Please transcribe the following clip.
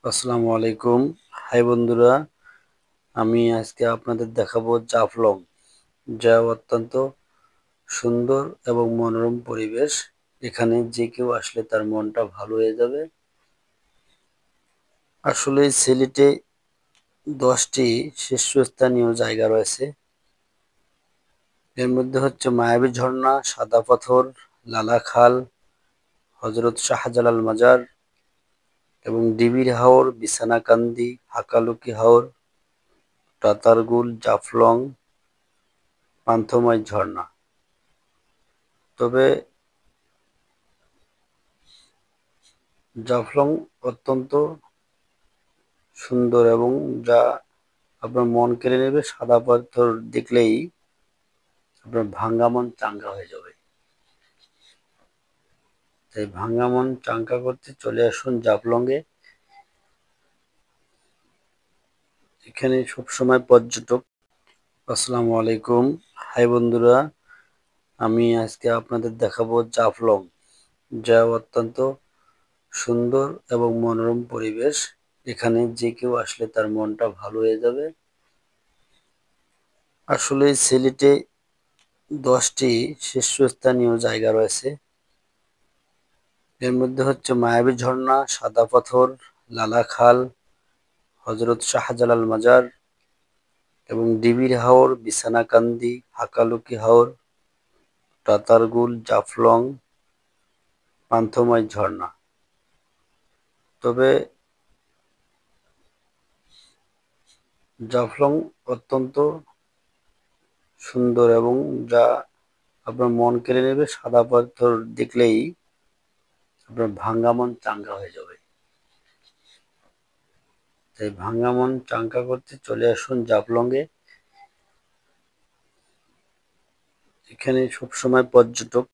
আসসালামু আলাইকুম। হাই বন্ধুরা, আমি আজকে আপনাদের দেখাবো জাফলং, যা অত্যন্ত সুন্দর এবং মনোরম পরিবেশ। এখানে যে কেউ আসলে তার মনটা ভালো হয়ে যাবে। আসলে সিলেটে 10টি শীর্ষস্থানীয় জায়গা রয়েছে। এর মধ্যে হচ্ছে মায়াবী ঝর্ণা, সাদা পাথর, লালা খাল, হজরত শাহজালাল মাজার এবং ডিবির হাওর, বিছানাকান্দি, হাকালুকি হাওর, টাতারগুল, জাফলং, পান্থময় ঝর্ণা। তবে জাফলং অত্যন্ত সুন্দর এবং যা আপনার মন কেড়ে নেবে। সাদা পাথর দেখলেই আপনার ভাঙ্গা মন চাঙ্গা হয়ে যাবে। তাই ভাঙ্গা মন চাঙ্গা করতে চলে আসুন জাফলংয়ে। এখানে সবসময় পর্যটক। আসসালামু আলাইকুম। হাই বন্ধুরা, আমি আজকে আপনাদের দেখাবো জাফলং, যা অত্যন্ত সুন্দর এবং মনোরম পরিবেশ। এখানে যে কেউ আসলে তার মনটা ভালো হয়ে যাবে। আসলে সিলেটে 10টি শীর্ষস্থানীয় জায়গা রয়েছে। এর মধ্যে হচ্ছে মায়াবী ঝর্ণা, সাদা পাথর, লালা খাল, হজরত শাহজালাল মাজার এবং ডিবির হাওর, বিছানাকান্দি, হাকালুকি হাওর, টাতারগুল, জাফলং, পান্থময় ঝর্ণা। তবে জাফলং অত্যন্ত সুন্দর এবং যা আপনার মন কেড়ে নেবে। সাদা পাথর দেখলেই আপনার ভাঙ্গা মন চাঙ্গা হয়ে যাবে। তাই ভাঙ্গা মন চাঙ্গা করতে চলে আসুন জাফলংয়ে। এখানে সবসময় পর্যটক।